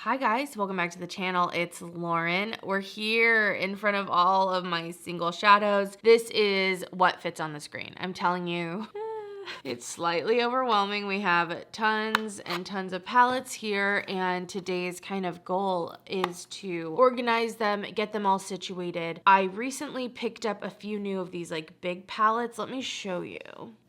Hi guys, welcome back to the channel. It's Lauren. We're here in front of all of my single shadows. This is what fits on the screen. I'm telling you. It's slightly overwhelming. We have tons and tons of palettes here, and today's kind of goal is to organize them, get them all situated. I recently picked up a few new of these like big palettes. Let me show you.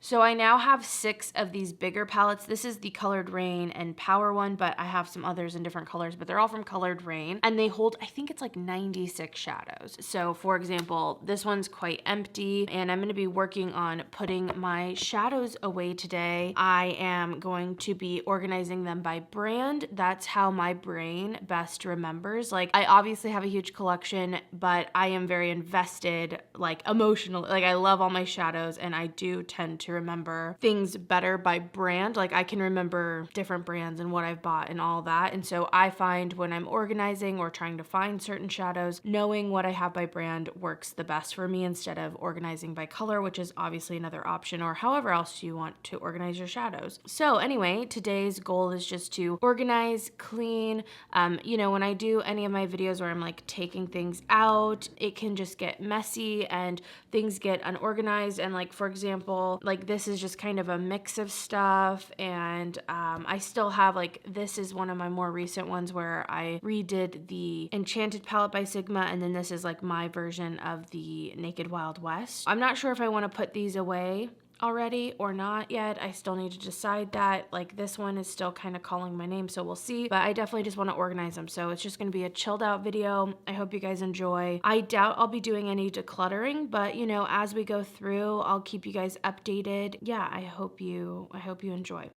So I now have 6 of these bigger palettes. This is the Colored Rain and Power one, but I have some others in different colors, but they're all from Colored Rain, and they hold, I think it's like 96 shadows. So for example, this one's quite empty, and I'm gonna be working on putting my shadows away today. I am going to be organizing them by brand. That's how my brain best remembers. Like, I obviously have a huge collection, but I am very invested, like emotionally. Like, I love all my shadows, and I do tend to remember things better by brand. Like, I can remember different brands and what I've bought and all that. And so I find when I'm organizing or trying to find certain shadows, knowing what I have by brand works the best for me instead of organizing by color, which is obviously another option, or however else you want to organize your shadows. So anyway, today's goal is just to organize, clean. You know, when I do any of my videos where I'm like taking things out, it can just get messy and things get unorganized. And like, for example, like this is just kind of a mix of stuff. And I still have, like, this is one of my more recent ones where I redid the Enchanted palette by Sigma, and then this is like my version of the Naked Wild West. I'm not sure if I want to put these away already or not yet. I still need to decide that. Like, this one is still kind of calling my name, so we'll see, but I definitely just want to organize them. So it's just going to be a chilled out video. I hope you guys enjoy. I doubt I'll be doing any decluttering, but you know, as we go through, I'll keep you guys updated. Yeah, I hope you enjoy.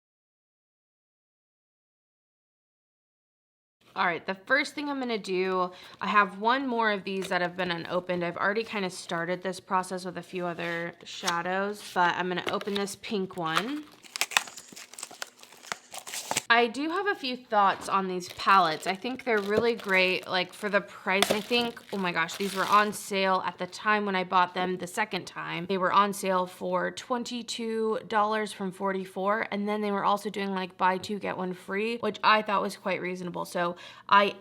All right, the first thing I'm gonna do, I have one more of these that have been unopened. I've already kind of started this process with a few other shadows, but I'm gonna open this pink one. I do have a few thoughts on these palettes. I think they're really great, like for the price. I think, oh my gosh, these were on sale at the time when I bought them the second time. They were on sale for $22 from $44, and then they were also doing like buy 2 get 1 free, which I thought was quite reasonable. So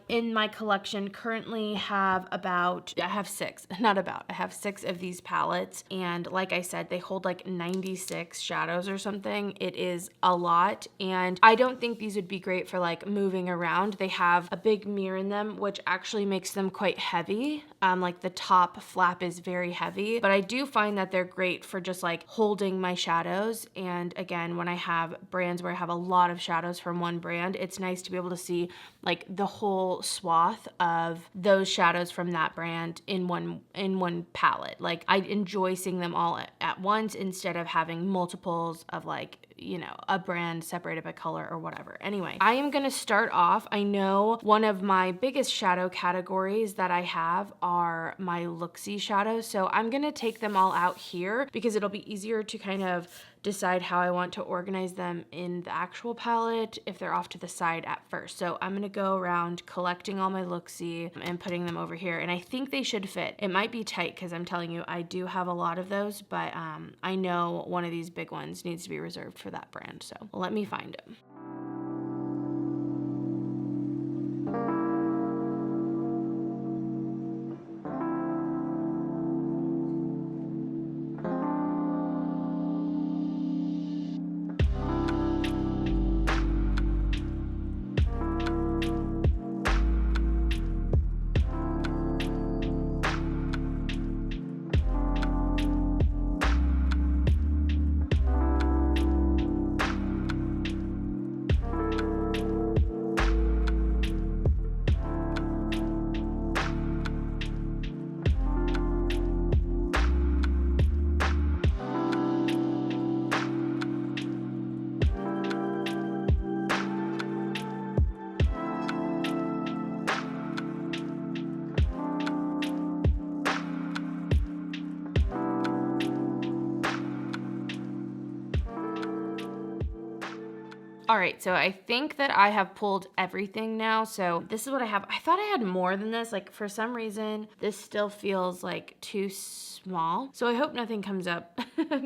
in my collection currently have I have 6 of these palettes, and like I said, they hold like 96 shadows or something. It is a lot, and I don't think these would be great for like moving around. They have a big mirror in them, which actually makes them quite heavy. Like the top flap is very heavy, but I do find that they're great for just like holding my shadows. And again, when I have brands where I have a lot of shadows from one brand, it's nice to be able to see like the whole swath of those shadows from that brand in one palette. Like, I enjoy seeing them all at once instead of having multiples of, like, you know, a brand separated by color or whatever. Anyway, I am gonna start off. I know one of my biggest shadow categories that I have are my look-see shadows. So I'm gonna take them all out here because it'll be easier to kind of decide how I want to organize them in the actual palette if they're off to the side at first. So I'm gonna go around collecting all my look-see and putting them over here, and I think they should fit. It might be tight because I'm telling you, I do have a lot of those, but I know one of these big ones needs to be reserved for that brand, so let me find it. All right, so I think that I have pulled everything now. So this is what I have. I thought I had more than this. Like for some reason, this still feels like too small. So I hope nothing comes up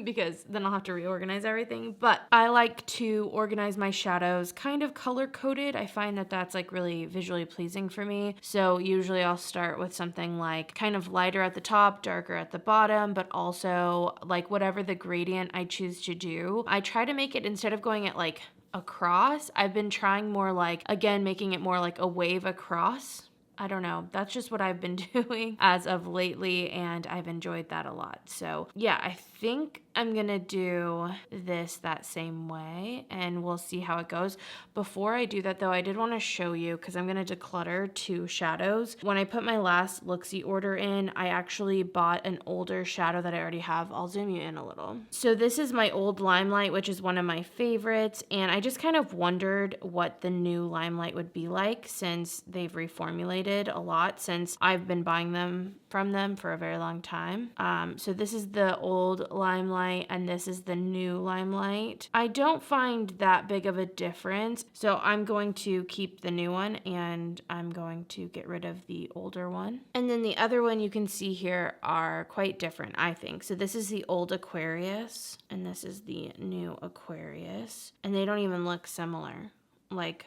because then I'll have to reorganize everything. But I like to organize my shadows kind of color coded. I find that that's like really visually pleasing for me. So usually I'll start with something like kind of lighter at the top, darker at the bottom, but also like whatever the gradient I choose to do. I try to make it, instead of going at like across, I've been trying more like, again, making it more like a wave across. I don't know. That's just what I've been doing as of lately, and I've enjoyed that a lot. So yeah, I think I'm gonna do this that same way, and we'll see how it goes. Before I do that though, I did want to show you, because I'm gonna declutter 2 shadows. When I put my last Looksy order in, I actually bought an older shadow that I already have. I'll zoom you in a little. So this is my old Limelight, which is one of my favorites, and I just kind of wondered what the new Limelight would be like, since they've reformulated a lot since I've been buying them from them for a very long time. So this is the old Limelight and this is the new Limelight. I don't find that big of a difference, so I'm going to keep the new one and I'm going to get rid of the older one. And then the other one you can see here are quite different, I think. So this is the old Aquarius and this is the new Aquarius, and they don't even look similar. Like,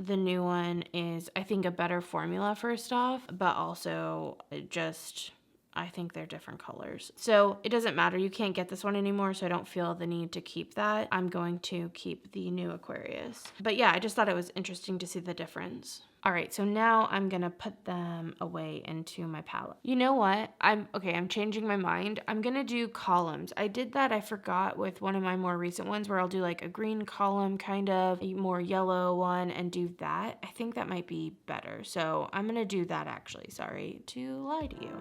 the new one is, I think, a better formula first off, but also just, I think they're different colors. So it doesn't matter. You can't get this one anymore, so I don't feel the need to keep that. I'm going to keep the new Aquarius. But yeah, I just thought it was interesting to see the difference. All right, so now I'm gonna put them away into my palette. You know what? I'm changing my mind. I'm gonna do columns. I did that, I forgot, with one of my more recent ones where I'll do like a green column, kind of a more yellow one, and do that. I think that might be better. So I'm gonna do that actually. Sorry to lie to you.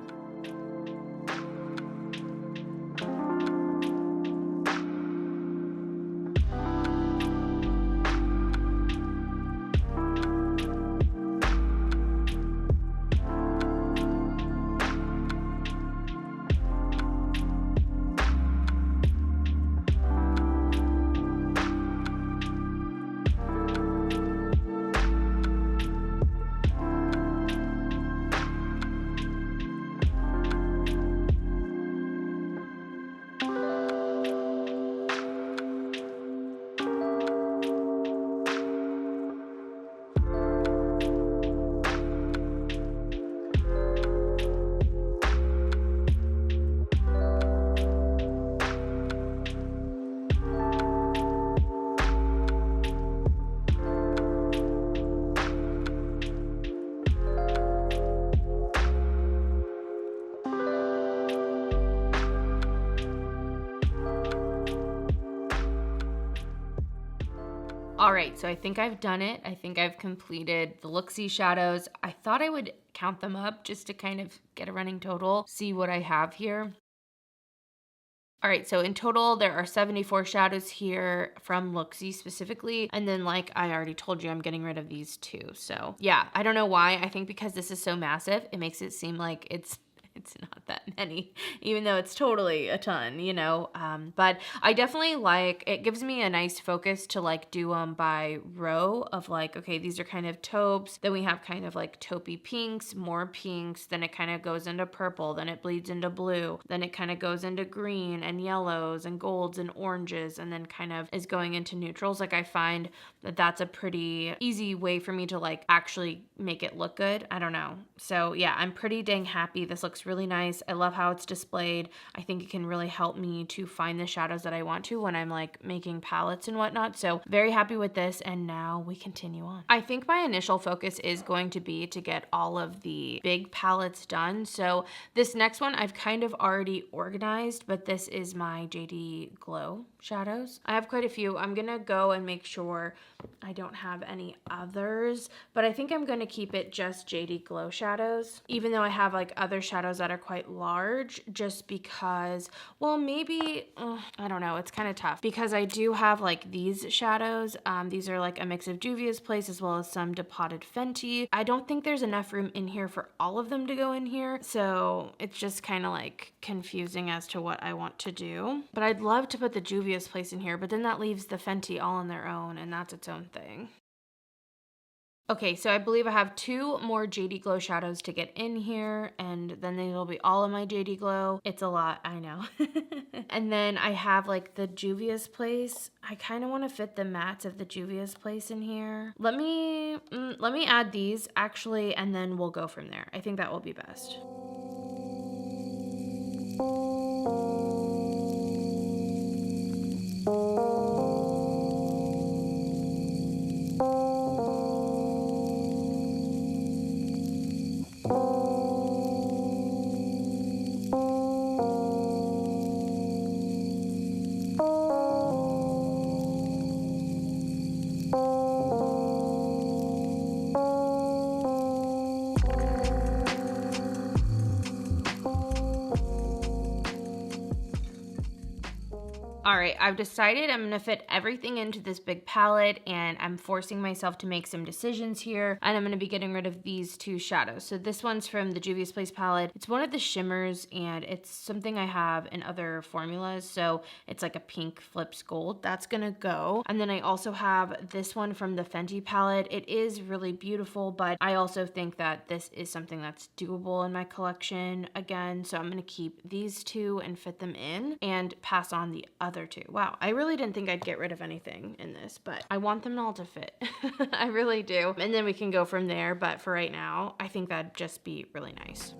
All right, so I think I've done it. I think I've completed the Looksy shadows. I thought I would count them up just to kind of get a running total, see what I have here. All right, so in total, there are 74 shadows here from Looksy specifically. And then, like I already told you, I'm getting rid of these 2. So yeah, I don't know why. I think because this is so massive, it makes it seem like it's not that many, even though it's totally a ton, you know. But I definitely like, it gives me a nice focus to like do them by row of like, okay, these are kind of taupes, then we have kind of like taupey pinks, more pinks, then it kind of goes into purple, then it bleeds into blue, then it kind of goes into green and yellows and golds and oranges, and then kind of is going into neutrals. Like I find that that's a pretty easy way for me to like actually make it look good. I don't know. So yeah, I'm pretty dang happy. This looks really nice. I love how it's displayed. I think it can really help me to find the shadows that I want to when I'm like making palettes and whatnot. So very happy with this, and now we continue on. I think my initial focus is going to be to get all of the big palettes done. So this next one I've kind of already organized, but this is my JD Glow shadows. I have quite a few. I'm gonna go and make sure I don't have any others, but I think I'm gonna keep it just JD Glow shadows, even though I have like other shadows that are quite large, just because, well, maybe, I don't know, it's kind of tough because I do have like these shadows. These are like a mix of Juvia's Place as well as some Depotted Fenty. I don't think there's enough room in here for all of them to go in here, so it's just kind of like confusing as to what I want to do. But I'd love to put the Juvia's Juvia's Place in here, but then that leaves the Fenty all on their own, and that's its own thing. Okay, so I believe I have 2 more JD Glow shadows to get in here, and then they will be all of my JD Glow. It's a lot, I know. And then I have like the Juvia's Place. I kind of want to fit the mattes of the Juvia's Place in here. Let me add these actually, and then we'll go from there. I think that will be best. All right, I've decided I'm gonna fit everything into this big palette, and I'm forcing myself to make some decisions here, and I'm gonna be getting rid of these 2 shadows. So this one's from the Juvia's Place palette. It's one of the shimmers, and it's something I have in other formulas, so it's like a pink flips gold. That's gonna go. And then I also have this one from the Fenty palette. It is really beautiful, but I also think that this is something that's doable in my collection again, so I'm gonna keep these 2 and fit them in and pass on the other 2. Wow, I really didn't think I'd get rid of anything in this, but I want them all to fit. I really do. And then we can go from there, but for right now, I think that'd just be really nice.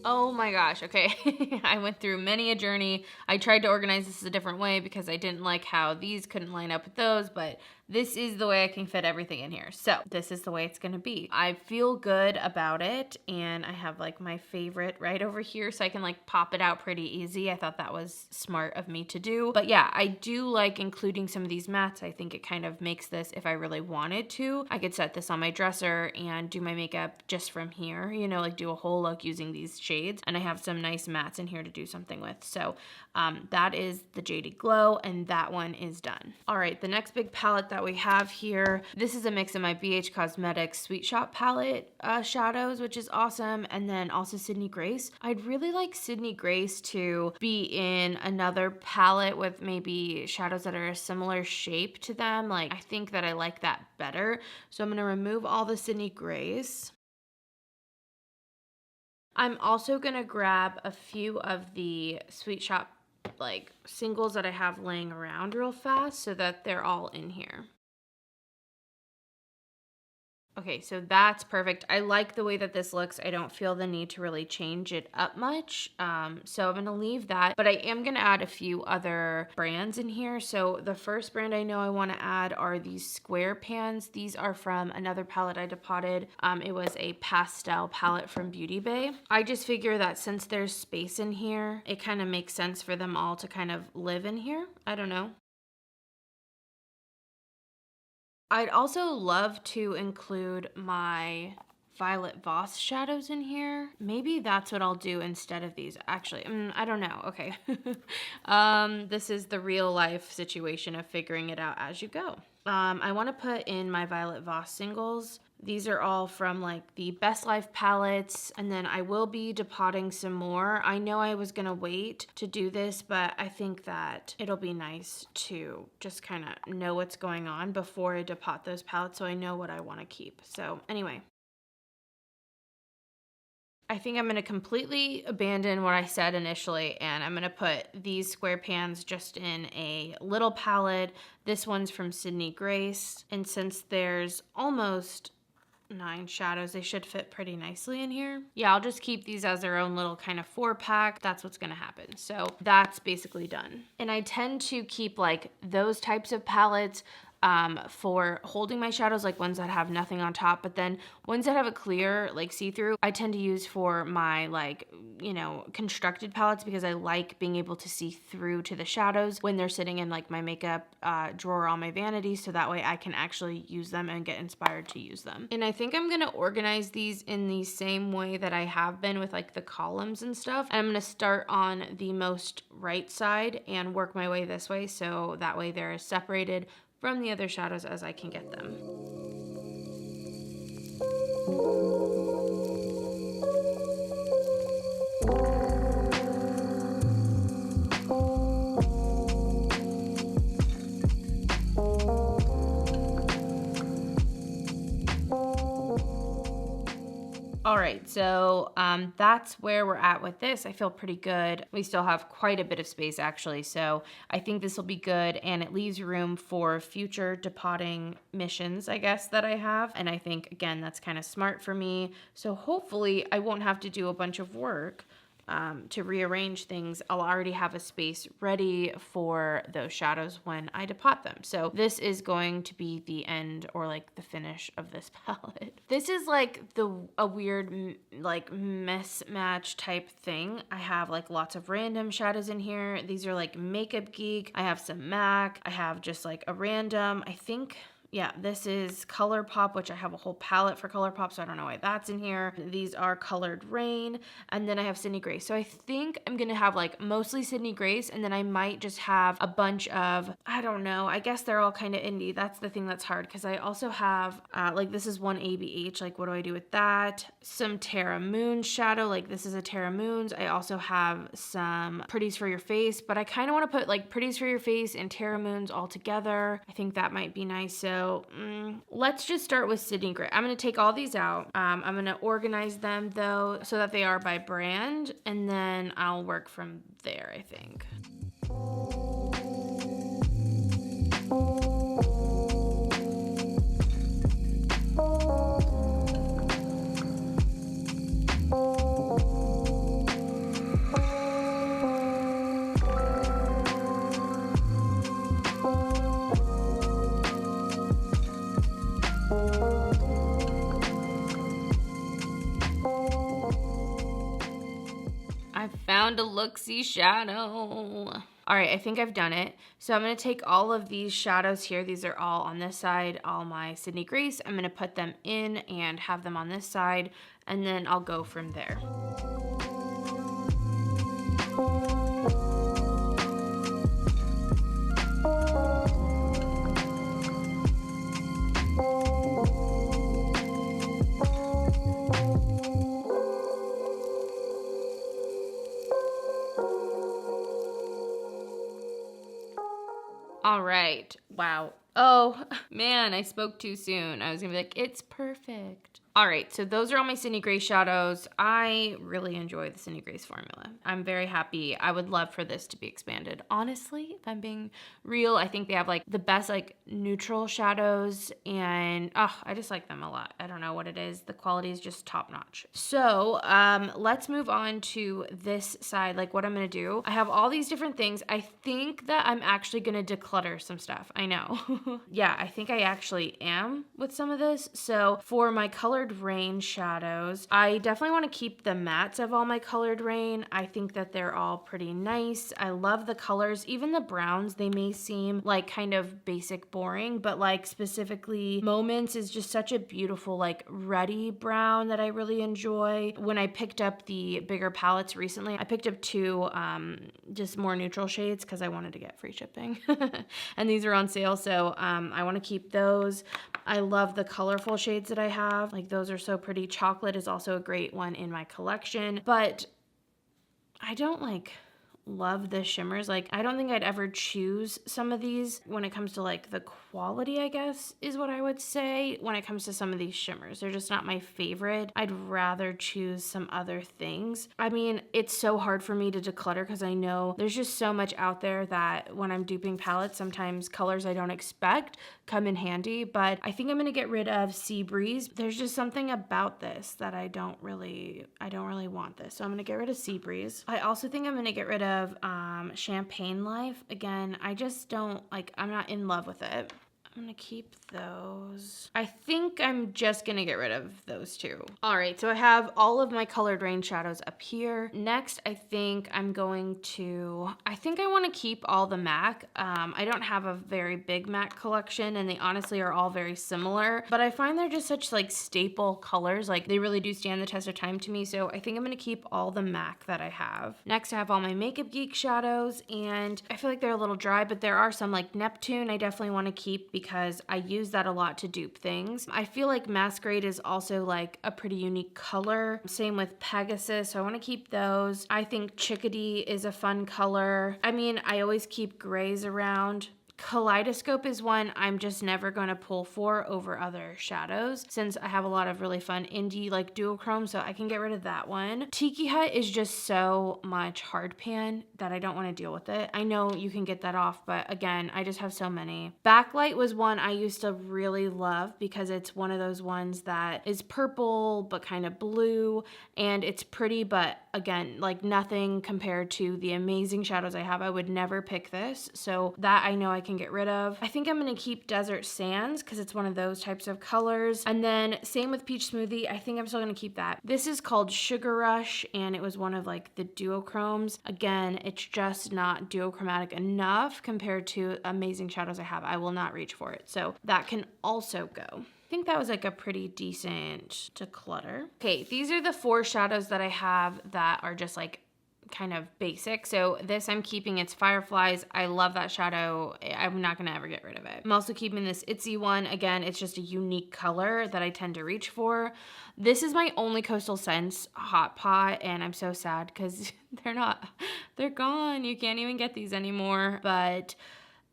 Oh my gosh, okay. I went through many a journey. I tried to organize this a different way because I didn't like how these couldn't line up with those, but this is the way I can fit everything in here. So this is the way it's gonna be. I feel good about it, and I have like my favorite right over here, so I can like pop it out pretty easy. I thought that was smart of me to do. But yeah, I do like including some of these mattes. I think it kind of makes this, if I really wanted to, I could set this on my dresser and do my makeup just from here, you know, like do a whole look using these shades. And I have some nice mattes in here to do something with. So that is the JD Glow, and that one is done. All right, the next big palette that we have here, this is a mix of my BH Cosmetics Sweet Shop palette shadows, which is awesome, and then also Sydney Grace. I'd really like Sydney Grace to be in another palette with maybe shadows that are a similar shape to them. Like, I think that I like that better. So I'm gonna remove all the Sydney Grace. I'm also gonna grab a few of the Sweet Shop like singles that I have laying around real fast so that they're all in here. Okay, so that's perfect. I like the way that this looks. I don't feel the need to really change it up much. So I'm gonna leave that, but I am gonna add a few other brands in here. So the first brand I know I wanna add are these square pans. These are from another palette I depotted. It was a pastel palette from Beauty Bay. I just figure that since there's space in here, it kind of makes sense for them all to kind of live in here. I don't know. I'd also love to include my Violet Voss shadows in here. Maybe that's what I'll do instead of these. Actually, I don't know. Okay. This is the real life situation of figuring it out as you go. I want to put in my Violet Voss singles. These are all from like the Best Life palettes, and then I will be depotting some more. I know I was gonna wait to do this, but I think that it'll be nice to just kind of know what's going on before I depot those palettes so I know what I want to keep. So anyway, I think I'm going to completely abandon what I said initially, and I'm going to put these square pans just in a little palette. This one's from Sydney Grace, and since there's almost 9 shadows. They should fit pretty nicely in here. Yeah, I'll just keep these as their own little kind of 4-pack. That's what's gonna happen. So that's basically done. And I tend to keep like those types of palettes for holding my shadows, like ones that have nothing on top, but then ones that have a clear, like see-through, I tend to use for my like, you know, constructed palettes because I like being able to see through to the shadows when they're sitting in like my makeup drawer on my vanity, so that way I can actually use them and get inspired to use them. And I think I'm gonna organize these in the same way that I have been with like the columns and stuff. And I'm gonna start on the most right side and work my way this way, so that way they're as separated from the other shadows as I can get them. All right, so that's where we're at with this. I feel pretty good. We still have quite a bit of space actually, so I think this will be good, and it leaves room for future depotting missions, I guess, that I have. And I think, again, that's kind of smart for me. So hopefully I won't have to do a bunch of work to rearrange things. I'll already have a space ready for those shadows when I depot them. So this is going to be the end, or like the finish of this palette. This is like a weird like mismatch type thing. I have like lots of random shadows in here. These are like Makeup Geek. I have some MAC. I have just like a random, I think. Yeah, this is ColourPop, which I have a whole palette for ColourPop, so I don't know why that's in here. These are Colored Rain, and then I have Sydney Grace. So I think I'm gonna have like mostly Sydney Grace, and then I might just have a bunch of, I don't know, I guess they're all kind of indie. That's the thing that's hard, because I also have, like this is one ABH, like what do I do with that? Some Terra Moon shadow, like this is a Terra Moons. I also have some Pretties for Your Face, but I kind of want to put like Pretties for Your Face and Terra Moons all together. I think that might be nice. So let's just start with Sydney Grace. I'm going to take all these out. I'm going to organize them though, so that they are by brand, and then I'll work from there, I think. Found a look-see shadow. All right, I think I've done it. So I'm gonna take all of these shadows here. These are all on this side, all my Sydney Grace. I'm gonna put them in and have them on this side, and then I'll go from there. All right. Wow. Oh, man, I spoke too soon. I was gonna be like, it's perfect. All right, so those are all my Sydney Grace shadows. I really enjoy the Sydney Grace formula. I'm very happy. I would love for this to be expanded. Honestly, if I'm being real, I think they have like the best like neutral shadows, and I just like them a lot. I don't know what it is. The quality is just top notch. So let's move on to this side, like what I'm gonna do. I have all these different things. I think that I'm actually gonna declutter some stuff. I know. Yeah, I think I actually am with some of this. So for my Colored Rain shadows, I definitely want to keep the mattes of all my Colored Rain. I think that they're all pretty nice. I love the colors. Even the browns, they may seem like kind of basic boring, but like specifically Moments is just such a beautiful like ruddy brown that I really enjoy. When I picked up the bigger palettes recently, I picked up 2 just more neutral shades because I wanted to get free shipping. And these are on sale, so I want to keep those. I love the colorful shades that I have. Like those are so pretty. Chocolate is also a great one in my collection, but I don't like love the shimmers. Like, I don't think I'd ever choose some of these when it comes to like the quality, I guess, is what I would say when it comes to some of these shimmers. They're just not my favorite. I'd rather choose some other things. I mean, it's so hard for me to declutter because I know there's just so much out there that when I'm duping palettes, sometimes colors I don't expect come in handy, but I think I'm gonna get rid of Sea Breeze. There's just something about this that I don't really want this. So I'm gonna get rid of Sea Breeze. I also think I'm gonna get rid of Champagne Life. Again, I just don't, like, I'm not in love with it. I'm gonna keep those. I think I'm just gonna get rid of those two. All right, so I have all of my colored rain shadows up here. Next, I think I wanna keep all the MAC. I don't have a very big MAC collection and they honestly are all very similar, but I find they're just such like staple colors. Like they really do stand the test of time to me. So I think I'm gonna keep all the MAC that I have. Next, I have all my Makeup Geek shadows and I feel like they're a little dry, but there are some like Neptune I definitely wanna keep because I use that a lot to dupe things. I feel like Masquerade is also like a pretty unique color. Same with Pegasus, so I want to keep those. I think Chickadee is a fun color. I mean, I always keep grays around. Kaleidoscope is one I'm just never going to pull for over other shadows since I have a lot of really fun indie like duochrome, so I can get rid of that one. Tiki Hut is just so much hard pan that I don't want to deal with it. I know you can get that off, but again, I just have so many. Backlight was one I used to really love because it's one of those ones that is purple but kind of blue and it's pretty, but again, like nothing compared to the amazing shadows I have. I would never pick this, so that I know I can get rid of. I think I'm gonna keep Desert Sands because it's one of those types of colors. And then same with Peach Smoothie, I think I'm still gonna keep that. This is called Sugar Rush and it was one of like the duochromes. Again, it's just not duochromatic enough compared to amazing shadows I have. I will not reach for it. So that can also go. I think that was like a pretty decent declutter. Okay, these are the 4 shadows that I have that are just like kind of basic. So this I'm keeping, it's Fireflies. I love that shadow. I'm not gonna ever get rid of it. I'm also keeping this Itsy one. Again, it's just a unique color that I tend to reach for. This is my only Coastal Scents Hot Pot and I'm so sad because they're gone. You can't even get these anymore, but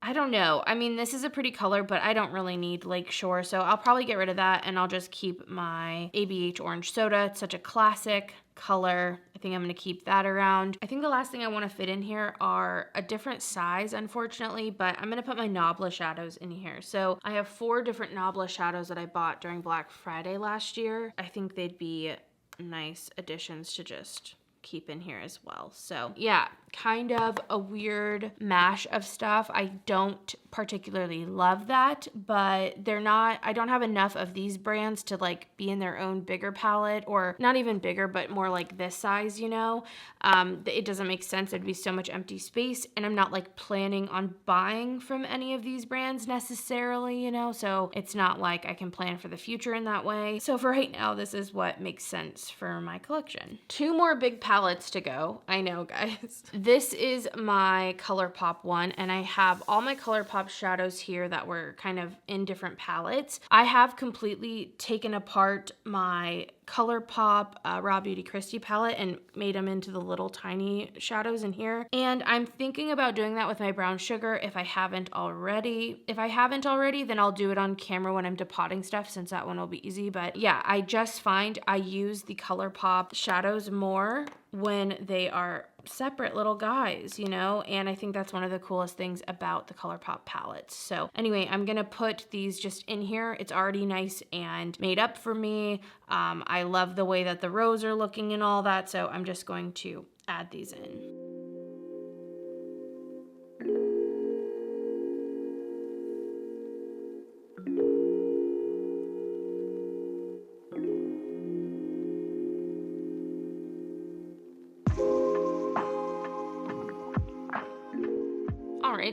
I don't know. I mean, this is a pretty color, but I don't really need Lakeshore, so I'll probably get rid of that and I'll just keep my ABH Orange Soda. It's such a classic color. I think I'm gonna keep that around. I think the last thing I wanna fit in here are a different size, unfortunately, but I'm gonna put my Nabla shadows in here. So I have 4 different Nabla shadows that I bought during Black Friday last year. I think they'd be nice additions to just keep in here as well. So yeah, kind of a weird mash of stuff. I don't particularly love that, but I don't have enough of these brands to like be in their own bigger palette, or not even bigger, but more like this size, you know? It doesn't make sense. There'd be so much empty space and I'm not like planning on buying from any of these brands necessarily, you know? So it's not like I can plan for the future in that way. So for right now, this is what makes sense for my collection. 2 more big palettes to go. I know, guys. This is my ColourPop one, and I have all my ColourPop shadows here that were kind of in different palettes. I have completely taken apart my ColourPop Raw Beauty Christie palette and made them into the little tiny shadows in here. And I'm thinking about doing that with my brown sugar if I haven't already. If I haven't already, then I'll do it on camera when I'm depotting stuff since that one will be easy. But yeah, I just find I use the ColourPop shadows more when they are separate little guys, you know, and I think that's one of the coolest things about the ColourPop palettes. So anyway, I'm gonna put these just in here. It's already nice and made up for me. I love the way that the rows are looking and all that, so I'm just going to add these in.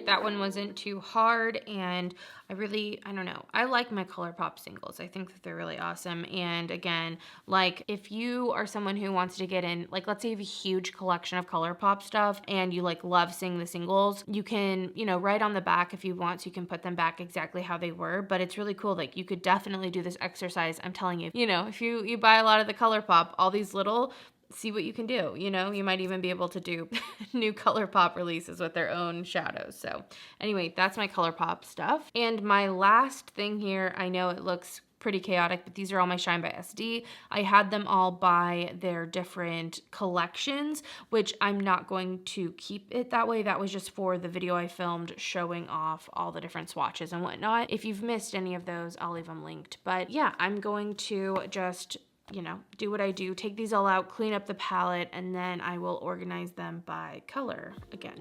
That one wasn't too hard, and I don't know. I like my ColourPop singles. I think that they're really awesome. And again, like if you are someone who wants to get in, like let's say you have a huge collection of ColourPop stuff and you like love seeing the singles, you can, you know, write on the back if you want, so you can put them back exactly how they were. But it's really cool. Like you could definitely do this exercise. I'm telling you, you know, if you buy a lot of the ColourPop, all these little see what you can do. You know, you might even be able to do new ColourPop releases with their own shadows. So anyway, that's my ColourPop stuff. And my last thing here, I know it looks pretty chaotic, but these are all my Shine by SD. I had them all by their different collections, which I'm not going to keep it that way. That was just for the video I filmed showing off all the different swatches and whatnot. If you've missed any of those, I'll leave them linked. But yeah, I'm going to just, you know, do what I do, take these all out, clean up the palette, and then I will organize them by color again.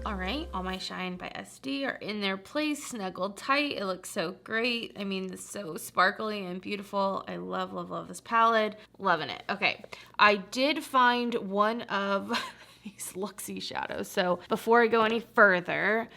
All right, all my Shine by SD are in their place, snuggled tight. It looks so great. I mean, it's so sparkly and beautiful. I love, love, love this palette. Loving it. Okay, I did find one of these Luxie shadows. So before I go any further,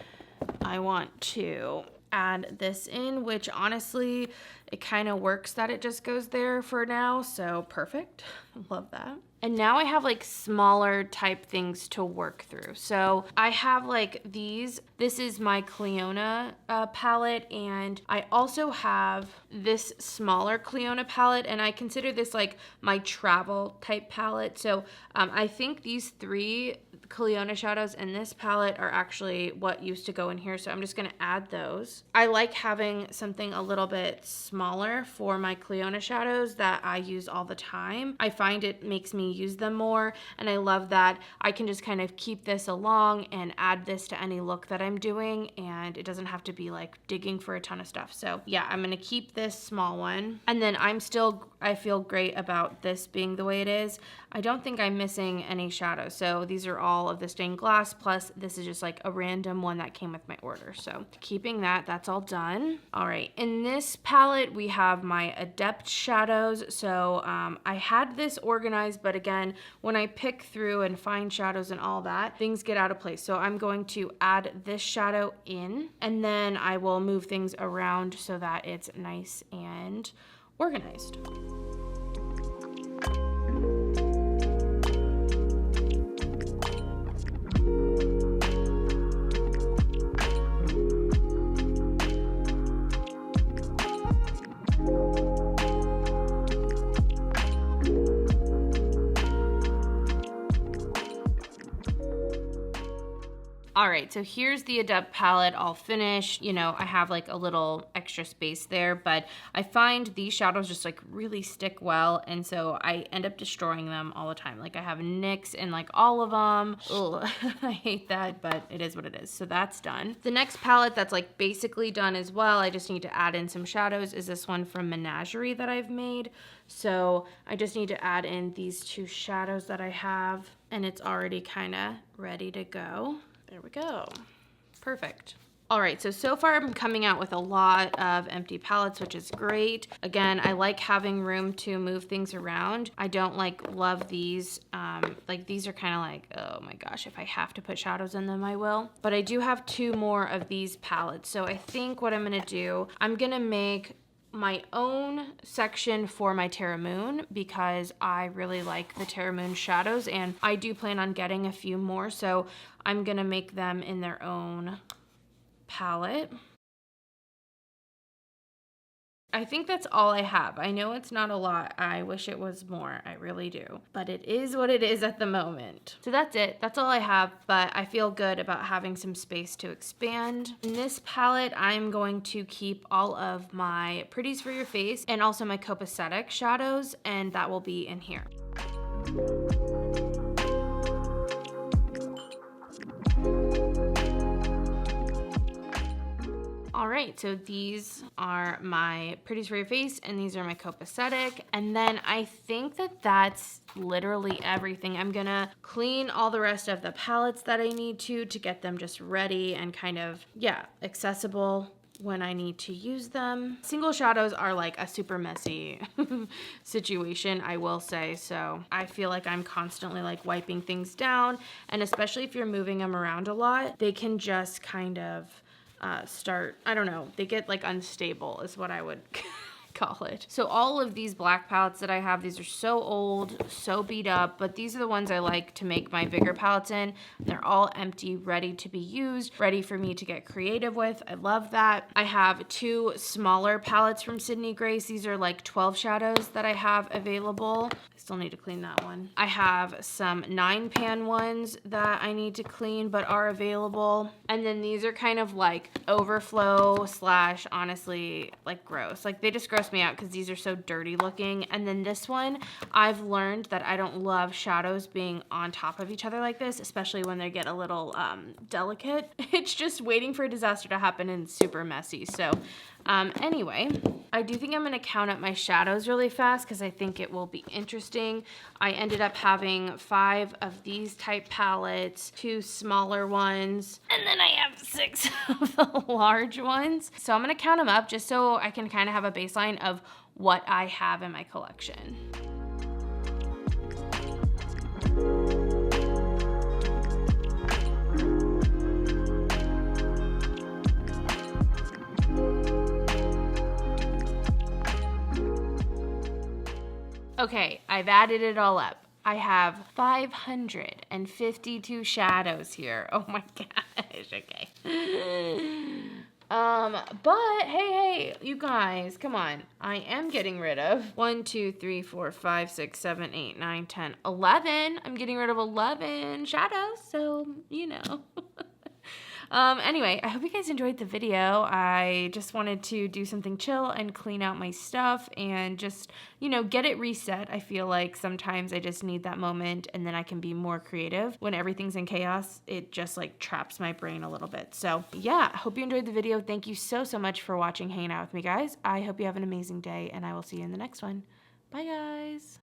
I want to add this in, which honestly, it kind of works that it just goes there for now. So perfect. Love that. And now I have like smaller type things to work through. So I have like these. This is my Cleona palette, and I also have this smaller Cleona palette, and I consider this like my travel type palette. So I think these three Cleona shadows in this palette are actually what used to go in here. So I'm just gonna add those. I like having something a little bit smaller for my Cleona shadows that I use all the time. I find it makes me use them more, and I love that I can just kind of keep this along and add this to any look that I'm doing, and it doesn't have to be like digging for a ton of stuff. So yeah, I'm gonna keep this small one, and then I feel great about this being the way it is. I don't think I'm missing any shadows. So these are all of the stained glass, plus this is just like a random one that came with my order. So keeping that's all done. All right, in this palette, we have my Adept shadows. So I had this organized, but again, when I pick through and find shadows and all that, things get out of place. So I'm going to add this shadow in, and then I will move things around so that it's nice and organized. All right, so here's the Adept palette all finished. You know, I have like a little extra space there, but I find these shadows just like really stick well, and so I end up destroying them all the time. Like I have nicks in like all of them. Ugh, I hate that, but it is what it is. So that's done. The next palette that's like basically done as well, I just need to add in some shadows, is this one from Menagerie that I've made. So I just need to add in these two shadows that I have, and it's already kind of ready to go. There we go. Perfect. All right, so far I'm coming out with a lot of empty palettes, which is great. Again, I like having room to move things around. I don't love these. Like these are kind of like, oh my gosh, if I have to put shadows in them, I will. But I do have two more of these palettes. So I think what I'm gonna do, I'm gonna make my own section for my Terra Moon because I really like the Terra Moon shadows, and I do plan on getting a few more, so I'm gonna make them in their own palette. I think that's all I have. I know it's not a lot. I wish it was more. I really do. But it is what it is at the moment. So that's it. That's all I have. But I feel good about having some space to expand. In this palette, I'm going to keep all of my Pretties for Your Face and also my copacetic shadows. And that will be in here. All right, so these are my Pretties for Your Face, and these are my copacetic. And then I think that that's literally everything. I'm gonna clean all the rest of the palettes that I need to get them just ready and kind of, yeah, accessible when I need to use them. Single shadows are like a super messy situation, I will say. So I feel like I'm constantly like wiping things down, and especially if you're moving them around a lot, they can just kind of start, I don't know, they get like unstable is what I would call it. So all of these black palettes that I have, these are so old, so beat up, but these are the ones I like to make my bigger palettes in. They're all empty, ready to be used, ready for me to get creative with. I love that. I have two smaller palettes from Sydney Grace. These are like 12 shadows that I have available. I still need to clean that one. I have some 9-pan ones that I need to clean but are available. And then these are kind of like overflow slash honestly like gross. Like they just gross me out because these are so dirty looking. And then this one, I've learned that I don't love shadows being on top of each other like this, especially when they get a little delicate. It's just waiting for a disaster to happen and super messy. So anyway, I do think I'm gonna count up my shadows really fast because I think it will be interesting. I ended up having 5 of these type palettes, 2 smaller ones, and then I have 6 of the large ones. So I'm gonna count them up just so I can kind of have a baseline of what I have in my collection. Okay, I've added it all up. I have 552 shadows here. Oh my gosh, okay. But hey, you guys, come on. I am getting rid of 1, 2, 3, 4, 5, 6, 7, 8, 9, 10, 11. I'm getting rid of 11 shadows, so, you know. Anyway, I hope you guys enjoyed the video. I just wanted to do something chill and clean out my stuff and just, you know, get it reset. I feel like sometimes I just need that moment and then I can be more creative. When everything's in chaos, it just like traps my brain a little bit. So yeah, I hope you enjoyed the video. Thank you so much for watching, hanging out with me, guys. I hope you have an amazing day and I will see you in the next one. Bye, guys.